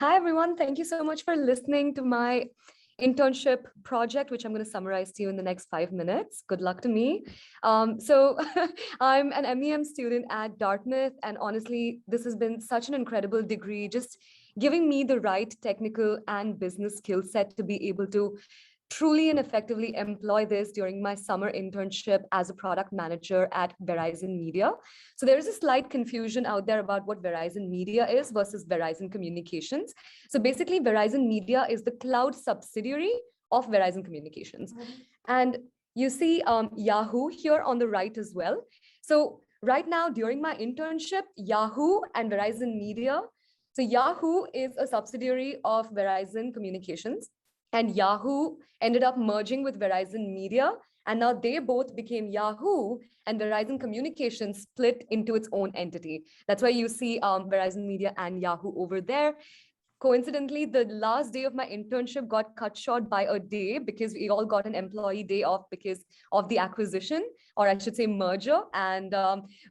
Hi, everyone. Thank you so much for listening to my internship project, which I'm going to summarize to you in the next 5 minutes. Good luck to me. So I'm an MEM student at Dartmouth, and honestly, this has been such an incredible degree, just giving me the right technical and business skill set to be able to truly and effectively employ this during my summer internship as a product manager at Verizon Media. So there is a slight confusion out there about what Verizon Media is versus Verizon Communications. So basically, Verizon Media is the cloud subsidiary of Verizon Communications. And you see Yahoo here on the right as well. So right now, during my internship, Yahoo and Verizon Media. So Yahoo is a subsidiary of Verizon Communications, and Yahoo ended up merging with Verizon Media. And now they both became Yahoo, and Verizon Communications split into its own entity. That's why you see Verizon Media and Yahoo over there. Coincidentally, the last day of my internship got cut short by a day because we all got an employee day off because of the acquisition, or I should say merger. And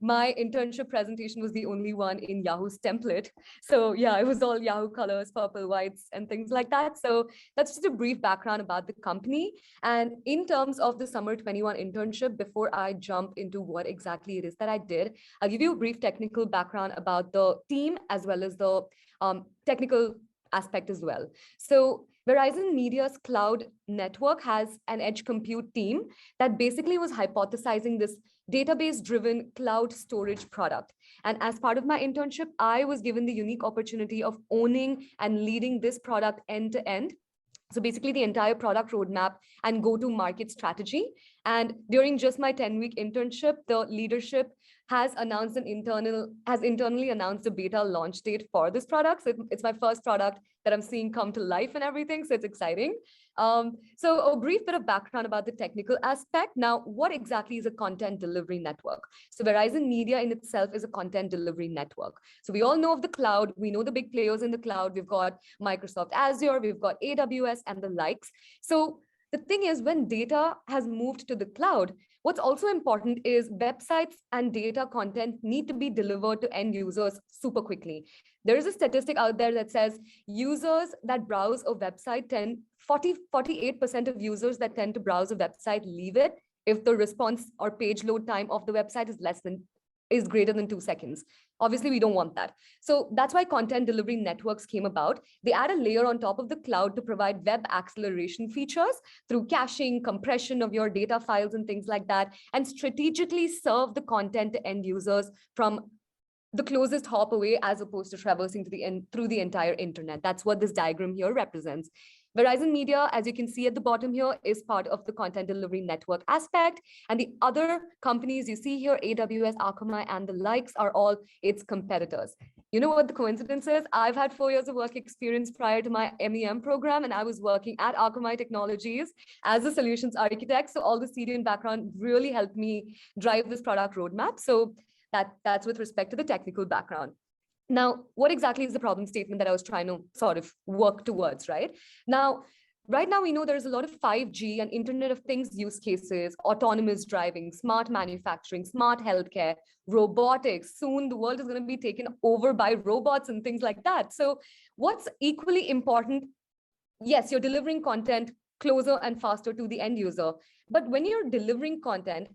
my internship presentation was the only one in Yahoo's template. So yeah, it was all Yahoo colors, purple, whites, and things like that. So that's just a brief background about the company. And in terms of the summer 21 internship, before I jump into what exactly it is that I did, I'll give you a brief technical background about the team as well as the technical aspect as well. So Verizon Media's cloud network has an edge compute team that basically was hypothesizing this database-driven cloud storage product. And as part of my internship, I was given the unique opportunity of owning and leading this product end to end. So basically the entire product roadmap and go-to-market strategy. And during just my 10-week internship, the leadership has internally announced a beta launch date for this product. So it's my first product that I'm seeing come to life and everything. So it's exciting. So a brief bit of background about the technical aspect. Now, what exactly is a content delivery network? So Verizon Media in itself is a content delivery network. So we all know of the cloud. We know the big players in the cloud. We've got Microsoft Azure, we've got AWS and the likes. So the thing is, when data has moved to the cloud, what's also important is websites and data content need to be delivered to end users super quickly. There is a statistic out there that says users that browse a website 48% of users that tend to browse a website leave it if the response or page load time of the website is greater than 2 seconds. Obviously, we don't want that. So that's why content delivery networks came about. They add a layer on top of the cloud to provide web acceleration features through caching, compression of your data files and things like that, and strategically serve the content to end users from the closest hop away as opposed to traversing to the end through the entire internet. That's what this diagram here represents. Verizon Media, as you can see at the bottom here, is part of the content delivery network aspect. And the other companies you see here, AWS, Akamai, and the likes, are all its competitors. You know what the coincidence is? I've had 4 years of work experience prior to my MEM program, and I was working at Akamai Technologies as a solutions architect. So all the CDN background really helped me drive this product roadmap. So that's with respect to the technical background. Now, what exactly is the problem statement that I was trying to sort of work towards, right? Right now, we know there's a lot of 5G and Internet of Things use cases, autonomous driving, smart manufacturing, smart healthcare, robotics. Soon, the world is going to be taken over by robots and things like that. So what's equally important? Yes, you're delivering content closer and faster to the end user. But when you're delivering content,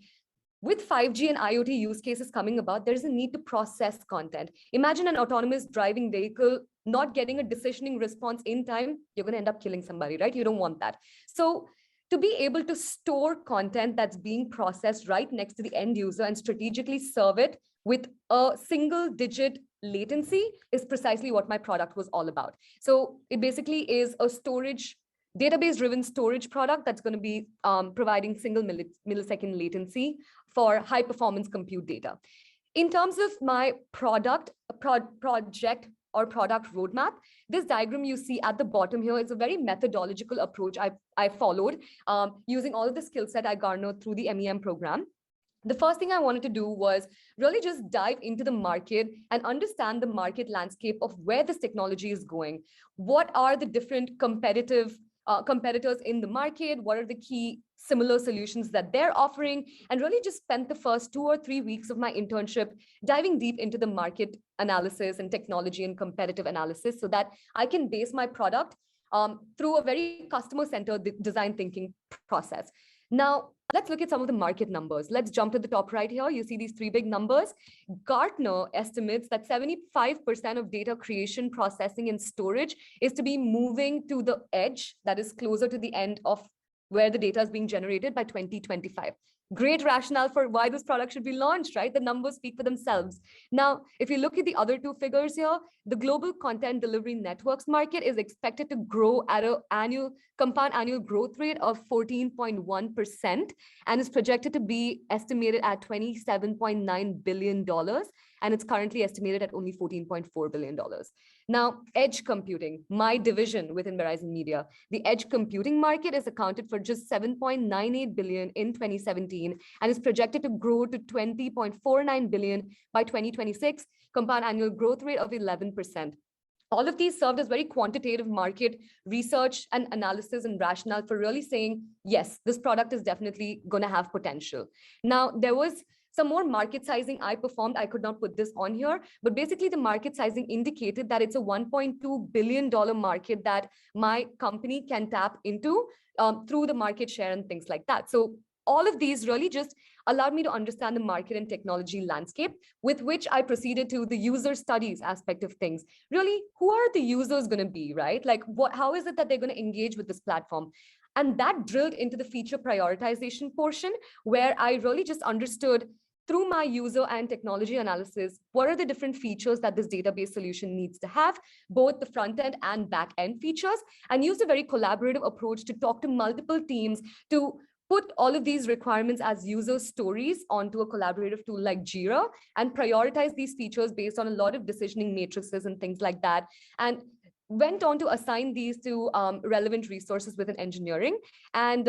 with 5G and IoT use cases coming about, there's a need to process content. Imagine an autonomous driving vehicle not getting a decisioning response in time, you're going to end up killing somebody, right? You don't want that. So to be able to store content that's being processed right next to the end user and strategically serve it with a single digit latency is precisely what my product was all about. So it basically is a database-driven storage product that's going to be providing single millisecond latency for high performance compute data. In terms of my project or product roadmap, this diagram you see at the bottom here is a very methodological approach I followed using all of the skill set I garnered through the MEM program. The first thing I wanted to do was really just dive into the market and understand the market landscape of where this technology is going. What are the different competitive competitors in the market, what are the key similar solutions that they're offering, and really just spent the first 2 or 3 weeks of my internship diving deep into the market analysis and technology and competitive analysis so that I can base my product through a very customer-centered design thinking process. Now, let's look at some of the market numbers. Let's jump to the top right here. You see these three big numbers. Gartner estimates that 75% of data creation, processing, and storage is to be moving to the edge, that is closer to the end of where the data is being generated by 2025. Great rationale for why this product should be launched, right? The numbers speak for themselves. Now, if you look at the other two figures here, the global content delivery networks market is expected to grow at an compound annual growth rate of 14.1% and is projected to be estimated at $27.9 billion. And it's currently estimated at only $14.4 billion. Now, edge computing, my division within Verizon Media, the edge computing market is accounted for just 7.98 billion in 2017 and is projected to grow to 20.49 billion by 2026, compound annual growth rate of 11%. All of these served as very quantitative market research and analysis and rationale for really saying, yes, this product is definitely going to have potential. Now, there was some more market sizing I performed. I could not put this on here, but basically the market sizing indicated that it's a $1.2 billion market that my company can tap into through the market share and things like that. So all of these really just allowed me to understand the market and technology landscape, with which I proceeded to the user studies aspect of things. Really, who are the users going to be, right? Like, how is it that they're going to engage with this platform? And that drilled into the feature prioritization portion, where I really just understood through my user and technology analysis, what are the different features that this database solution needs to have, both the front end and back end features, and used a very collaborative approach to talk to multiple teams to put all of these requirements as user stories onto a collaborative tool like Jira and prioritize these features based on a lot of decisioning matrices and things like that. And went on to assign these to relevant resources within engineering. And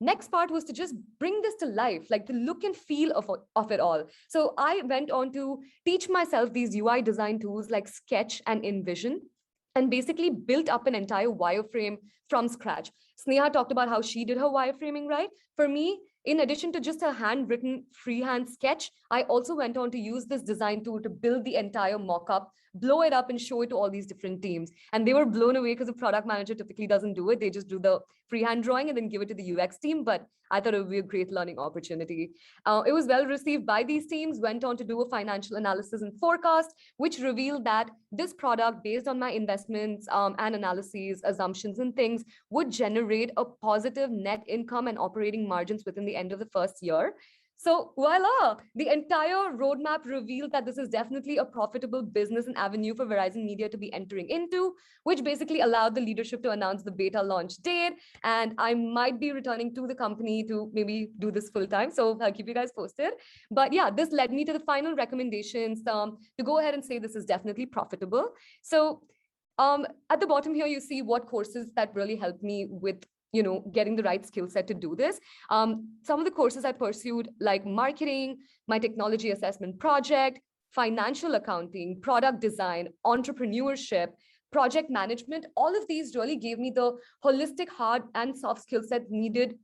next part was to just bring this to life, like the look and feel of it all. So I went on to teach myself these UI design tools like Sketch and InVision, and basically built up an entire wireframe from scratch. Sneha talked about how she did her wireframing, right? For me, in addition to just a handwritten freehand sketch, I also went on to use this design tool to build the entire mock-up, blow it up and show it to all these different teams. And they were blown away because the product manager typically doesn't do it. They just do the freehand drawing and then give it to the UX team. But I thought it would be a great learning opportunity. It was well received by these teams, went on to do a financial analysis and forecast, which revealed that this product, based on my investments and analyses, assumptions and things, would generate a positive net income and operating margins within the end of the first year. So voila, the entire roadmap revealed that this is definitely a profitable business and avenue for Verizon Media to be entering into, which basically allowed the leadership to announce the beta launch date. And I might be returning to the company to maybe do this full time. So I'll keep you guys posted. But yeah, this led me to the final recommendations to go ahead and say this is definitely profitable. So at the bottom here, you see what courses that really helped me with getting the right skill set to do this. Some of the courses I pursued, like marketing, my technology assessment project, financial accounting, product design, entrepreneurship, project management, all of these really gave me the holistic hard and soft skill set needed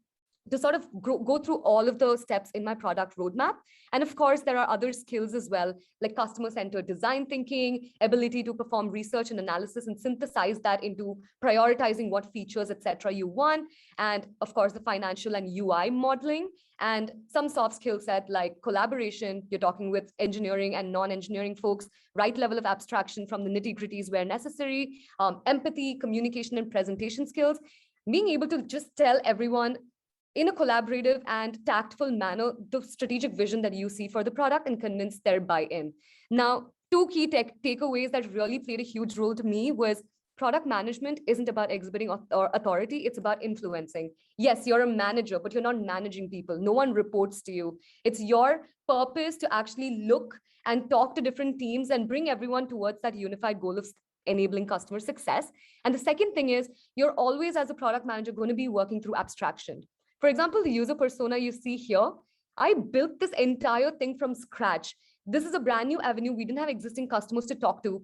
to sort of go through all of the steps in my product roadmap. And of course, there are other skills as well, like customer-centered design thinking, ability to perform research and analysis and synthesize that into prioritizing what features, etc. you want. And of course, the financial and UI modeling, and some soft skill set like collaboration. You're talking with engineering and non-engineering folks, right level of abstraction from the nitty-gritties where necessary, empathy, communication, and presentation skills. Being able to just tell everyone in a collaborative and tactful manner the strategic vision that you see for the product and convince their buy-in. Now, two key takeaways that really played a huge role to me was product management isn't about exhibiting authority, it's about influencing. Yes, you're a manager, but you're not managing people. No one reports to you. It's your purpose to actually look and talk to different teams and bring everyone towards that unified goal of enabling customer success. And the second thing is, you're always, as a product manager, going to be working through abstraction. For example, the user persona you see here, I built this entire thing from scratch. This is a brand new avenue. We didn't have existing customers to talk to.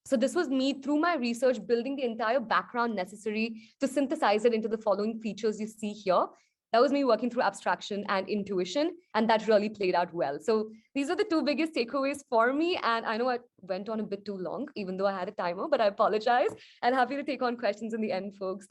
So this was me, through my research, building the entire background necessary to synthesize it into the following features you see here. That was me working through abstraction and intuition, and that really played out well. So these are the two biggest takeaways for me. And I know I went on a bit too long, even though I had a timer, but I apologize. And happy to take on questions in the end, folks.